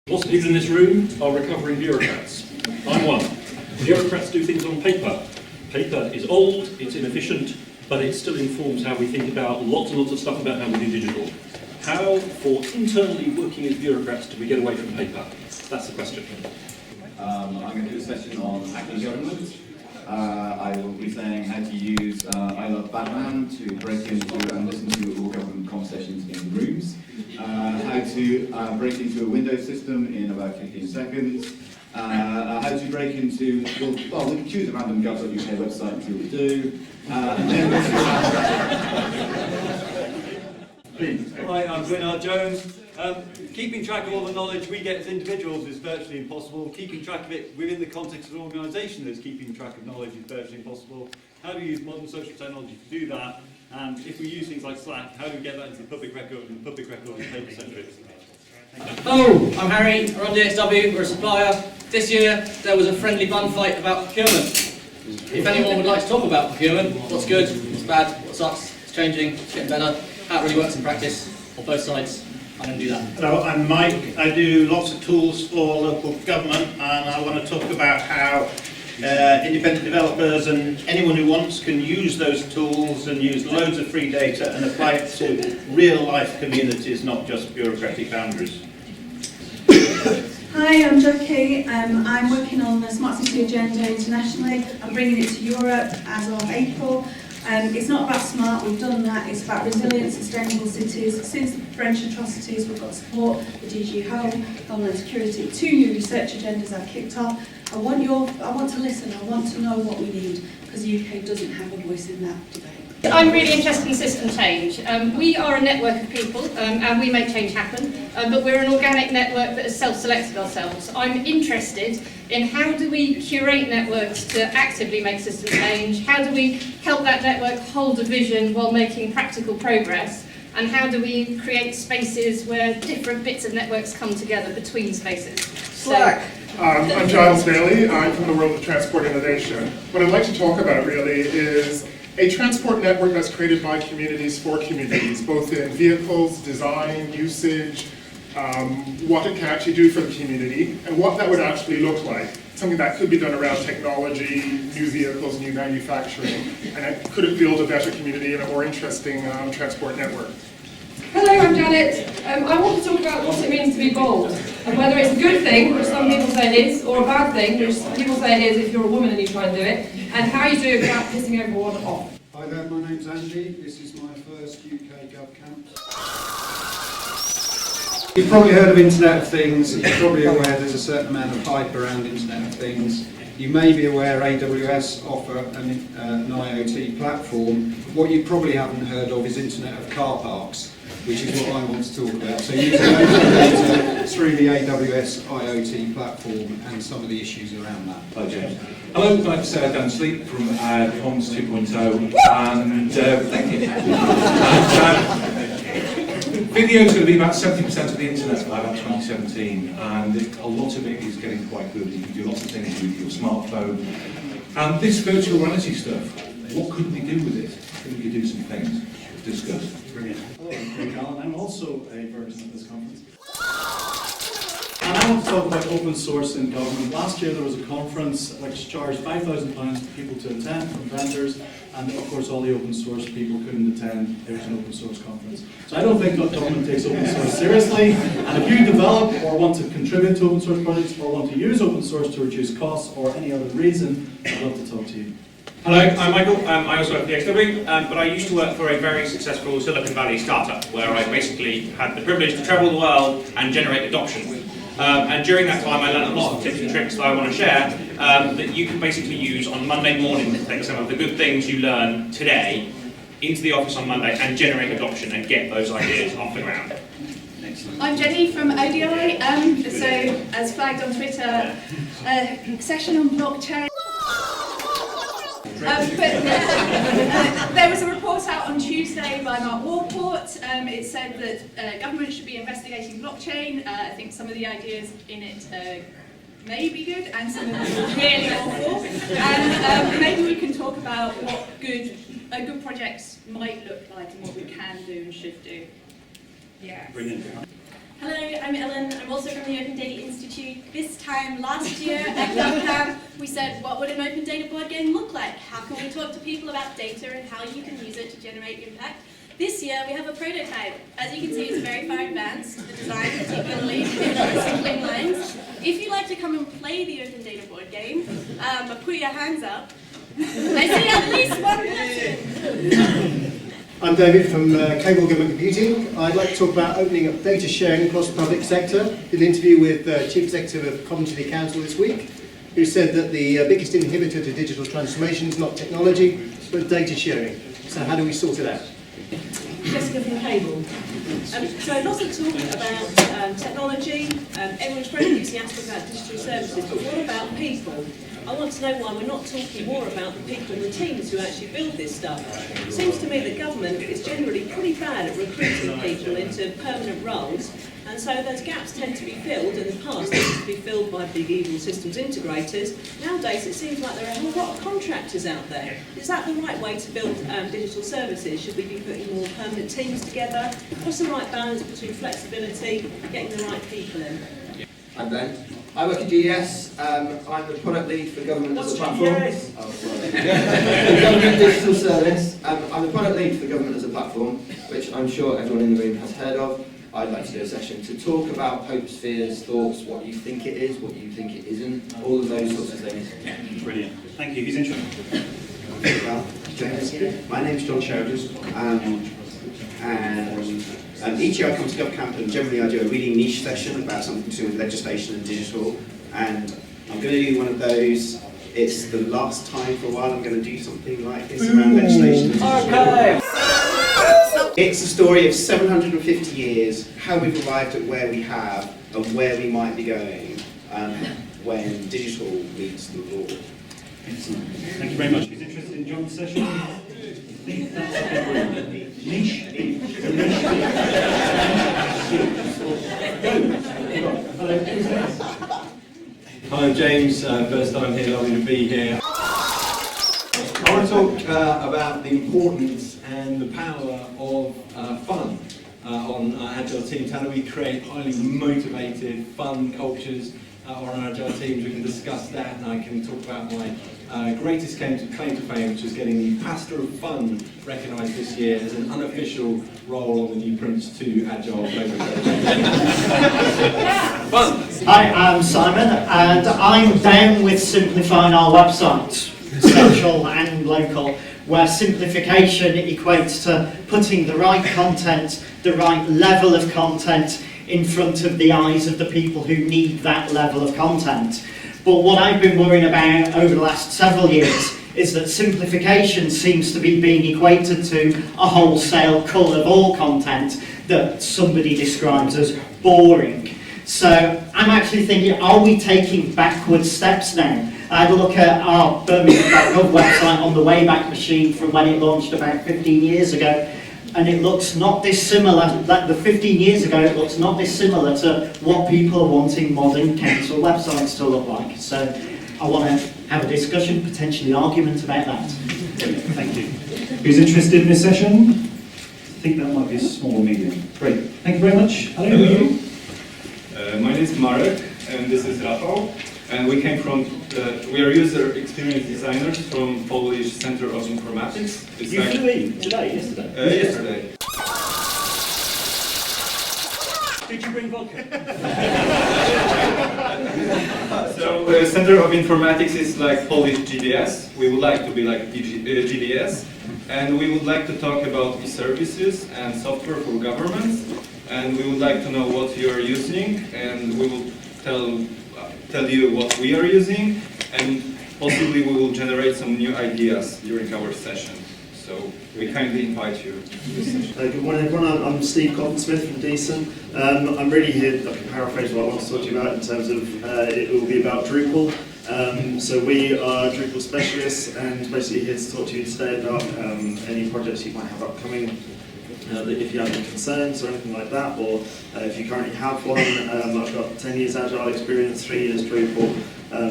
Lots of people in this room are recovering bureaucrats. I'm one. Bureaucrats do things on paper. Paper is old, it's inefficient, but it still informs how we think about lots and lots of stuff about how we do digital. How, for internally working as bureaucrats, do we get away from paper? That's the question. I'm going to do a session on hacking government. I will be saying how to use I Love Batman to break into and listen to all government conversations in rooms. How to break into a Windows system in about 15 seconds. How to break into, well, we can choose a random gov.uk website and see what we do. And then Hi, I'm Gwynard Jones. Keeping track of all the knowledge we get as individuals is virtually impossible. Keeping track of it within the context of an organisation that's keeping track of knowledge is virtually impossible. How do we use modern social technology to do that? And if we use things like Slack, how do we get that into the public record, and the public record is paper-centric? Hello, I'm Harry, we're on DXW, we're a supplier. This year there was a friendly bun fight about procurement. If anyone would like to talk about procurement, what's good, what's bad, what sucks, it's changing, it's getting better, how it really works in practice, on both sides, I'm going to do that. Hello, I'm Mike. I do lots of tools for local government, and I want to talk about how independent developers and anyone who wants can use those tools and use loads of free data and apply it to real life communities, not just bureaucratic boundaries. Hi, I'm Jackie. I'm working on the Smart City Agenda internationally. I'm bringing it to Europe as of April. It's not about smart, we've done that. It's about resilient, sustainable cities. Since the French atrocities, we've got support for DG Home, Homeland Security. 2 new research agendas I've kicked off. I want to listen, I want to know what we need, because the UK doesn't have a voice in that debate. I'm really interested in system change. We are a network of people and we make change happen, but we're an organic network that has self-selected ourselves. I'm interested in how do we curate networks to actively make system change, how do we help that network hold a vision while making practical progress, and how do we create spaces where different bits of networks come together between spaces. Slack. I'm Giles Bailey. I'm from the world of transport innovation. What I'd like to talk about really is a transport network that's created by communities for communities, both in vehicles, design, usage, what it can actually do for the community, and what that would actually look like. Something that could be done around technology, new vehicles, new manufacturing, and could it build a better community and a more interesting transport network? Hello, I'm Janet. I want to talk about what it means to be bold, and whether it's a good thing, which some people say it is, or a bad thing, which some people say it is if you're a woman and you try and do it, and how you do it without pissing everyone off. Hi there, my name's Andy. This is my first UKGovcamp. You've probably heard of Internet of Things. You're probably aware there's a certain amount of hype around Internet of Things. You may be aware AWS offer an IoT platform. What you probably haven't heard of is Internet of Car Parks, which is what I want to talk about. So using local data through the AWS IoT platform and some of the issues around that. Hi James. Hello, I'm Dan Sleep from Comms 2.0 and thank you. Video is going to be about 70% of the internet by about 2017, and a lot of it is getting quite good. You can do lots of things with your smartphone. And this virtual reality stuff, what could we do with it? I think we could do some things. Discuss. Brilliant. Hello, I'm Craig Allen. I'm also a virgin at this conference. And I want to talk about open source in government. Last year there was a conference which charged £5,000 for people to attend from vendors, and of course all the open source people couldn't attend. It was an open source conference. So I don't think government takes open source seriously, and if you develop or want to contribute to open source projects or want to use open source to reduce costs or any other reason, I'd love to talk to you. Hello, I'm Michael. I also work for DXW, but I used to work for a very successful Silicon Valley startup where I basically had the privilege to travel the world and generate adoption. And during that time I learned a lot of tips and tricks that I want to share that you can basically use on Monday morning to take some of the good things you learn today into the office on Monday and generate adoption and get those ideas off the ground. I'm Jenny from ODI. So, as flagged on Twitter, a session on blockchain. There was a report out on Tuesday by Mark Warport. It said that government should be investigating blockchain. I think some of the ideas in it may be good and some of them are really awful. And maybe we can talk about what good projects might look like and what we can do and should do. Yeah. Brilliant. Hello, I'm Ellen. I'm also from the Open Data Institute. This time last year at UKGovcamp, we said, what would an open data board game look like? How can we talk to people about data and how you can use it to generate impact? This year, we have a prototype. As you can see, it's very far advanced. The design particularly simpling lines. If you'd like to come and play the open data board game, put your hands up. I see at least one person. I'm David from UKGovcamp Computing. I'd like to talk about opening up data sharing across the public sector. Did an interview with Chief Executive of Coventry Council this week, who said that the biggest inhibitor to digital transformation is not technology, but data sharing. So how do we sort it out? Jessica from Cable. So lots of talk about technology, everyone's very enthusiastic about digital services, but what about people? I want to know why we're not talking more about the people and the teams who actually build this stuff. It seems to me that government is generally pretty bad at recruiting people into permanent roles, and so those gaps tend to be filled. In the past, they used to be filled by big evil systems integrators. Nowadays, it seems like there are a whole lot of contractors out there. Is that the right way to build digital services? Should we be putting more permanent teams together? What's the right balance between flexibility and getting the right people in? I'm Ben. I work at GDS. I'm the product lead for government as a platform. The government digital service. I'm the product lead for government as a platform, which I'm sure everyone in the room has heard of. I'd like to do a session to talk about hopes, fears, thoughts, what you think it is, what you think it isn't, all of those sorts of things. Brilliant. Thank you. Who's interested? My name's John Sheridan, and each year I come to GovCamp and generally I do a really niche session about something to do with legislation and digital, and I'm going to do one of those. It's the last time for a while I'm going to do something like this around legislation and digital. Okay. It's a story of 750 years, how we've arrived at where we have and where we might be going when digital meets the law. Excellent. Thank you very much. Who's interested in John's session? I think that's a good word. Niche. Hello, who's next? Hi, I'm James. First time here, lovely to be here. I want to talk about the importance and the power of fun on Agile teams. How do we create highly motivated, fun cultures on Agile teams? We can discuss that, and I can talk about my greatest claim to fame, which is getting the Pastor of Fun recognised this year as an unofficial role on the new Prince 2 Agile flavor. Fun! Hi, I'm Simon, and I'm down with simplifying our website, central and local, where simplification equates to putting the right content, the right level of content in front of the eyes of the people who need that level of content. But what I've been worrying about over the last several years is that simplification seems to be being equated to a wholesale cull of all content that somebody describes as boring. So I'm actually thinking, are we taking backward steps now? I had a look at our Birmingham.gov website on the Wayback Machine from when it launched about 15 years ago, and it looks not dissimilar, like the 15 years ago, it looks not dissimilar to what people are wanting modern council websites to look like. So I want to have a discussion, potentially argument about that. Thank you. Who's interested in this session? I think that might be a small or medium. Great. Thank you very much. Hello, who are you? My name is Marek, and this is Rafał. And we came from, we are user experience designers from Polish Center of Informatics. It's You flew in today, yesterday? Yesterday. Did you bring vodka? So Center of Informatics is like Polish GDS. We would like to be like GDS. And we would like to talk about e-services and software for governments. And we would like to know what you are using, and we will tell you what we are using, and possibly we will generate some new ideas during our session. So we kindly invite you to this session. Good morning everyone, I'm Steve Cotton-Smith from Decent. I'm really here, I can paraphrase what I want to talk to you about in terms of, it will be about Drupal. So we are Drupal specialists and basically here to talk to you today about any projects you might have upcoming. If you have any concerns or anything like that, or if you currently have one, I've got 10 years Agile experience, 3 years Drupal,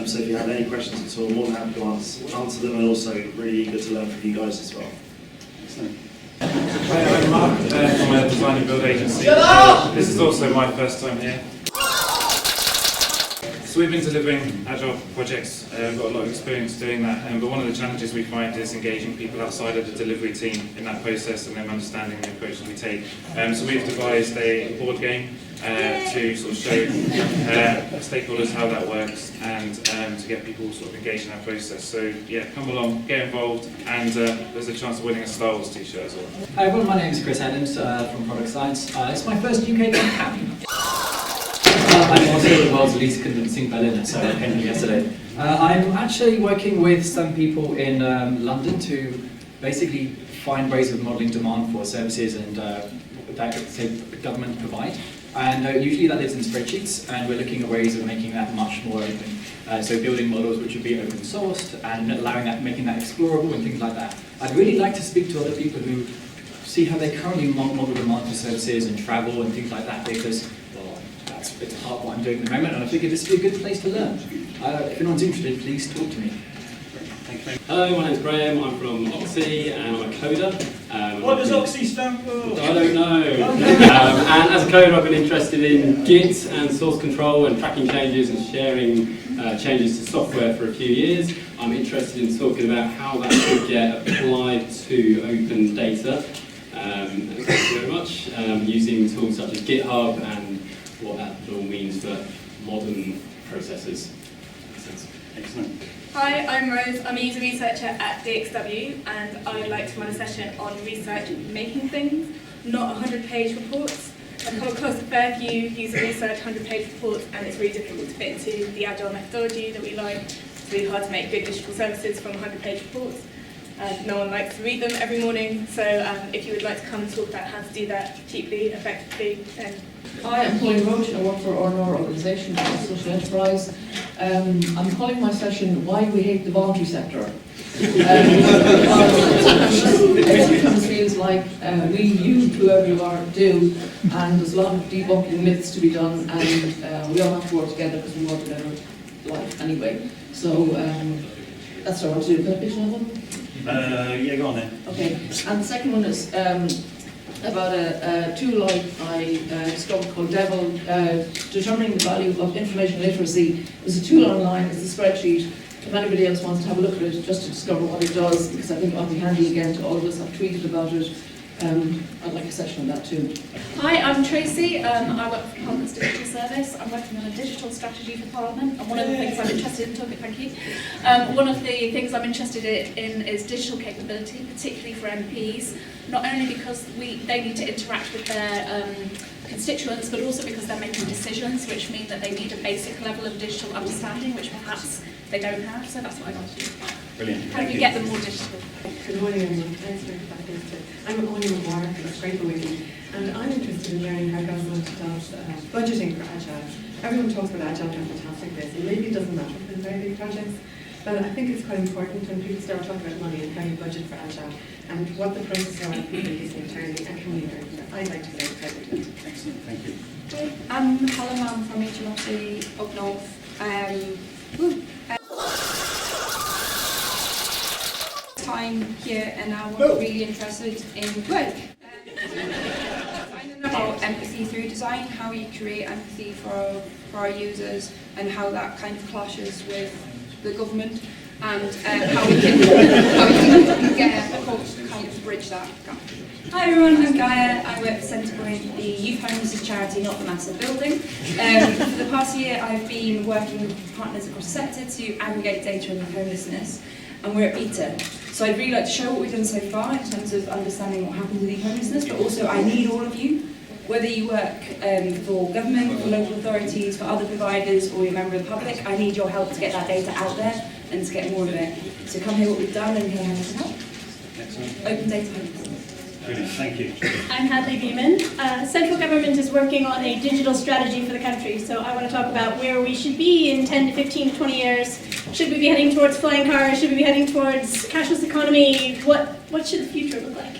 so if you have any questions at all, more than happy to answer them, and also really eager to learn from you guys as well. Excellent. Hi, I'm Mark from a design and build agency. This is also my first time here. So we've been delivering agile projects, got a lot of experience doing that, but one of the challenges we find is engaging people outside of the delivery team in that process and them understanding the approach that we take. So we've devised a board game to sort of show stakeholders how that works and to get people sort of engaged in that process. So yeah, come along, get involved, and there's a chance of winning a Star Wars t-shirt as well. Hi everyone, my name is Chris Adams from Product Science. It's my first UKGovcamp. I'm also the world's least convincing Berliner, so I came here yesterday. I'm actually working with some people in London to basically find ways of modelling demand for services and that the government provide. And usually that lives in spreadsheets, and we're looking at ways of making that much more open. So building models which would be open sourced and allowing that, making that explorable and things like that. I'd really like to speak to other people who see how they currently model demand for services and travel and things like that, because it's part of what I'm doing at the moment, and I figured this would be a good place to learn. If anyone's interested, please talk to me. Hello, my name's Graham, I'm from Oxy and I'm a coder. What does Oxy stand for? I don't know. And as a coder I've been interested in Git and source control and tracking changes and sharing changes to software for a few years. I'm interested in talking about how that could get applied to open data. Thank you very much. Using tools such as GitHub and what that all means for modern processes. Excellent. Hi, I'm Rose. I'm a user researcher at DXW, and I'd like to run a session on research making things, not 100-page reports. I've come across a fair few user research 100-page reports, and it's really difficult to fit into the agile methodology that we like. It's really hard to make good digital services from 100-page reports. No one likes to read them every morning, so if you would like to come and talk about how to do that cheaply, effectively, then... Hi, I'm Pauline Roach. I work for our organisation, Social Enterprise. I'm calling my session "Why We Hate the Voluntary Sector." It feels like you, whoever you are, do, and there's a lot of debunking myths to be done, and we all have to work together because we want a better life anyway. So that's what I want to do. Can I pitch another one? Yeah, go on then. Okay, and the second one is about a tool I discovered called Devil, determining the value of information literacy. There's a tool online, it's a spreadsheet. If anybody else wants to have a look at it just to discover what it does, because I think it'll be handy again to all of us. I've tweeted about it. I'd like a session on that too. Hi, I'm Tracy. I work for Parliament's Digital Service. I'm working on a digital strategy for Parliament, and one of the things I'm interested in thank you. One of the things I'm interested in is digital capability, particularly for MPs, not only because they need to interact with their constituents, but also because they're making decisions, which mean that they need a basic level of digital understanding, which perhaps they don't have. So that's what I want to do. Brilliant. How do we get them more digital? Good morning, everyone. Thanks for inviting us. I'm Anya McGuire from Scraper Wiki, and I'm interested in learning how government does budgeting for Agile. Everyone talks about Agile and how fantastic it is, and maybe it doesn't matter for the very big projects, but I think it's quite important when people start talking about money and how you budget for Agile, and what the processes are of people using internally, and can we learn from that? I'd like to learn how to do it. Excellent, thank you. I'm Helen, I'm from HMRC up north. Time here, and I was really interested in work. Finding about empathy through design, how you create empathy for our users, and how that kind of clashes with the government, and how we can get a course to kind of bridge that gap. Hi everyone, I'm Gaia. I work for Centrepoint, the youth homelessness charity, not the massive building. For the past year I've been working with partners across the sector to aggregate data on homelessness, and we're at beta. So I'd really like to show what we've done so far in terms of understanding what happens with e-homelessness, but also I need all of you, whether you work for government, for local authorities, for other providers, or you're a member of the public, I need your help to get that data out there and to get more of it. So come hear what we've done and hear how we can help. Excellent. Open data homelessness. Brilliant, thank you. I'm Hadley Beeman. Central government is working on a digital strategy for the country, so I want to talk about where we should be in 10 to 15 to 20 years. Should we be heading towards flying cars? Should we be heading towards cashless economy? What should the future look like?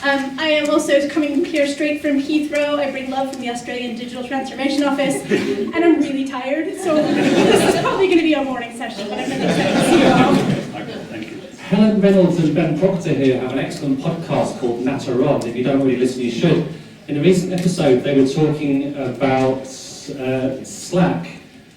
I am also coming here straight from Heathrow. I bring love from the Australian Digital Transformation Office, and I'm really tired, so this is probably going to be a morning session, but I'm really excited to see you all. Okay, thank you. Helen Reynolds and Ben Proctor here have an excellent podcast called Natter On. If you don't already listen, you should. In a recent episode, they were talking about Slack,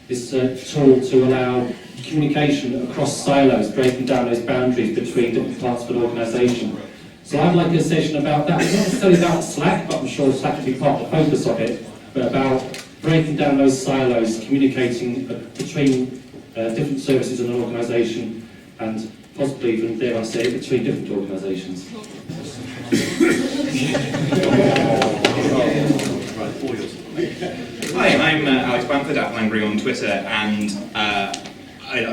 this tool to allow communication across silos, breaking down those boundaries between different parts of an organisation. So I'd like a session about that. Not necessarily about Slack, but I'm sure Slack will be part of the focus of it, but about breaking down those silos, communicating between different services in an organisation, and possibly even, dare I say, between different organisations. Hi, I'm Alex Bamford at Langry on Twitter, and I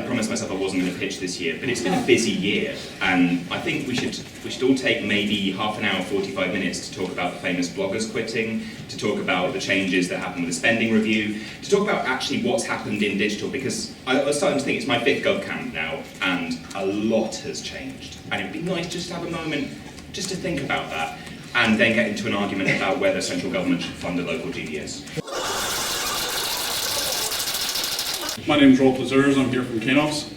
promised myself I wasn't going to pitch this year, but it's been a busy year, and I think we should all take maybe half an hour, 45 minutes to talk about the famous bloggers quitting, to talk about the changes that happened with the spending review, to talk about actually what's happened in digital, because I was starting to think it's my 5th GovCamp now, and a lot has changed, and it'd be nice just to have a moment just to think about that, and then get into an argument about whether central government should fund a local GDS. My name is Rob Lazars, I'm here from Kanoffs.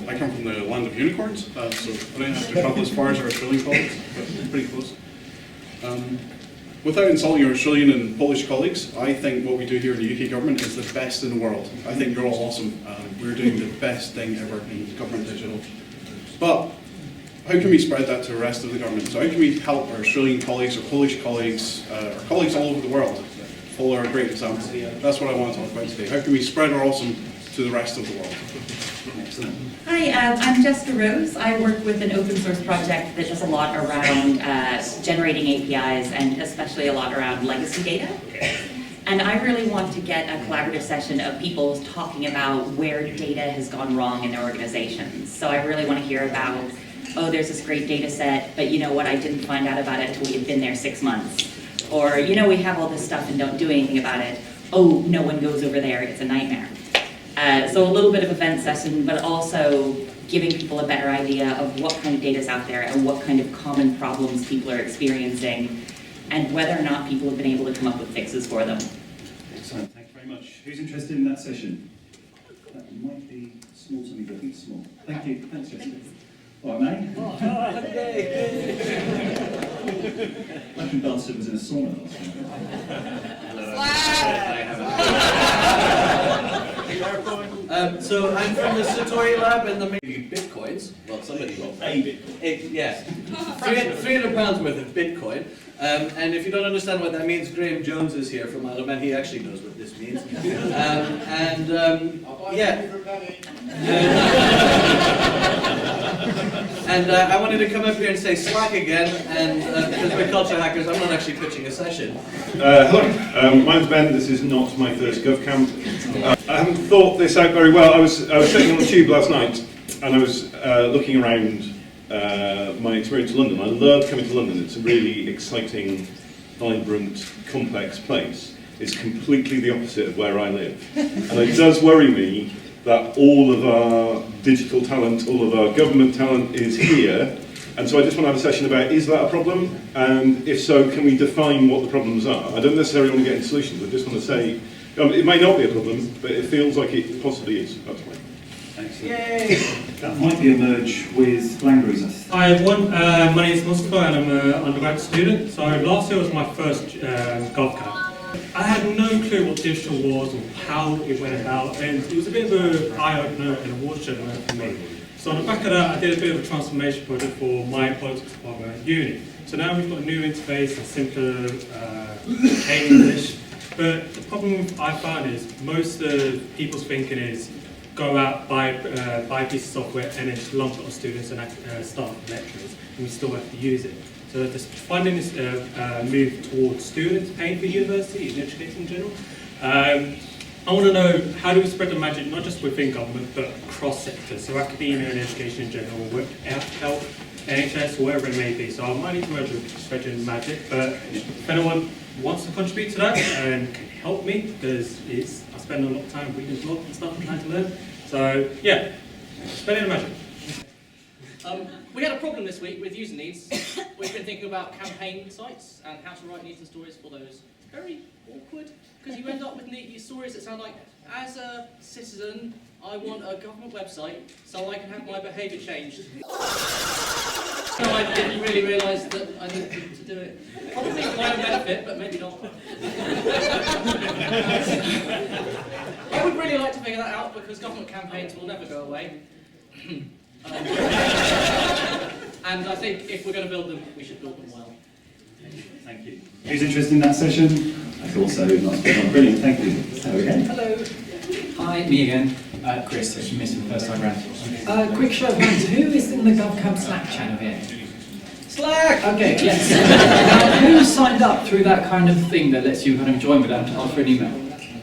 I come from the land of unicorns, so I don't have to travel as far as our Australian colleagues, but pretty close. Without insulting our Australian and Polish colleagues, I think what we do here in the UK government is the best in the world. I think you're all awesome. We're doing the best thing ever in government digital. But how can we spread that to the rest of the government? So how can we help our Australian colleagues, our Polish colleagues, our colleagues all over the world follow our great example? That's what I want to talk about today. How can we spread our awesome to the rest of the world? Excellent. Hi, I'm Jessica Rose. I work with an open source project that does a lot around generating APIs and especially a lot around legacy data. And I really want to get a collaborative session of people talking about where data has gone wrong in their organizations. So I really want to hear about, oh, there's this great data set, but you know what, I didn't find out about it until we had been there 6 months. Or, you know, we have all this stuff and don't do anything about it. Oh, no one goes over there, it's a nightmare. So a little bit of event session, but also giving people a better idea of what kind of data is out there and what kind of common problems people are experiencing, and whether or not people have been able to come up with fixes for them. Excellent, thank you very much. Who's interested in that session? That might be small to me, but I think it's small. Thank you, thanks Jessica. All right, mate. Oh, happy day! Imagine Belson was in a sauna last night. So I'm from the Satori lab and the bitcoins. Well, somebody got a bitcoin. Yes, £300 worth of bitcoin. And if you don't understand what that means, Graham Jones is here from Ireland, and he actually knows what this means. And I wanted to come up here and say Slack again, and because we're culture hackers, I'm not actually pitching a session. Hello, my name's Ben. This is not my first GovCamp. I haven't thought this out very well. I was sitting on the tube last night, and I was looking around my experience in London. I love coming to London. It's a really exciting, vibrant, complex place. It's completely the opposite of where I live, and it does worry me that all of our digital talent, all of our government talent is here. And so I just want to have a session about, is that a problem? And if so, can we define what the problems are? I don't necessarily want to get into solutions, I just want to say, it may not be a problem, but it feels like it possibly is. That's why. Excellent. Yay! That might be a merge with Langry's. Hi everyone, my name is Mustafa and I'm an undergrad student. So last year was my first GovCamp. I had no clue what digital was or how it went about, and it was a bit of an eye-opener and a watershed moment for me. So on the back of that, I did a bit of a transformation project for my politics department at uni. So now we've got a new interface, a simpler plain English. But the problem I found is most of people's thinking is go out, buy a piece of software, and then just lump it on students and staff and lecturers, and we still have to use it. So just finding this move towards students paying for university and education in general. I want to know, how do we spread the magic, not just within government, but across sectors, so academia and education in general, health, NHS, whatever it may be. So I might need to merge with spreading the magic, but if anyone wants to contribute to that and can help me, because I spend a lot of time reading blogs and stuff and trying to learn. So yeah, spreading the magic. We had a problem this week with user needs. We've been thinking about campaign sites and how to write needs and stories for those. Very awkward, because you end up with stories that sound like, as a citizen, I want a government website so I can have my behaviour changed. So I didn't really realise that I needed to do it. Probably for my own benefit, but maybe not. I would really like to figure that out because government campaigns will never go away. And I think if we're going to build them, we should build them well. Thank you. Who's interested in that session? I thought so. Brilliant. Thank you. There we go. Hello. Hi, me again. Chris, if you missed the first time round. Quick show of hands. Who is in the GovCamp Slack channel here? Slack! Okay, yes. Now, who signed up through that kind of thing that lets you kind of join without asking an email?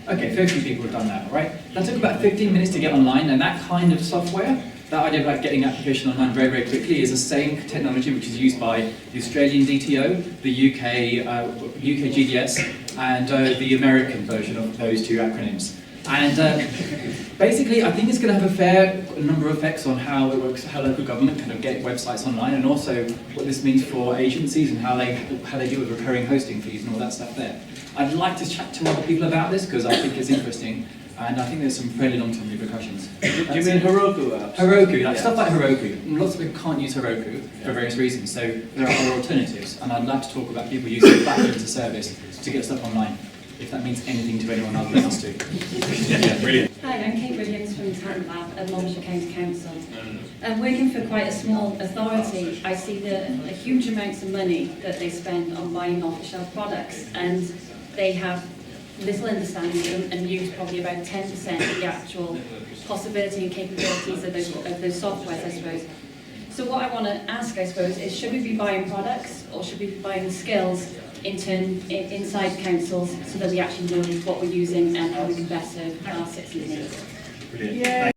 Okay, 50 people have done that, all right? That took about 15 minutes to get online, and that kind of software, that idea about getting application online very, very quickly is the same technology which is used by the Australian DTO, the UKGDS, and the American version of those two acronyms. And basically, I think it's going to have a fair number of effects on how it works, how local government kind of get websites online, and also what this means for agencies and how they deal with recurring hosting fees and all that stuff there. I'd like to chat to other people about this because I think it's interesting, and I think there's some fairly long-term repercussions. Do you mean Heroku? Heroku, like stuff like Heroku. And lots of people can't use Heroku for various reasons, so there are other alternatives, and I'd love to talk about people using back-end as a service to get stuff online, if that means anything to anyone other than us too. Yeah, brilliant. Hi, I'm Kate Williams from Carpen at Monmouthshire County Council. Working for quite a small authority, I see the huge amounts of money that they spend on buying off-the-shelf products, and they have little understanding of them and use probably about 10% of the actual possibility and capabilities of those softwares, I suppose. So what I want to ask, I suppose, is should we be buying products or should we be buying skills inside councils so that we actually know what we're using and how we can best serve our citizens' needs? Brilliant.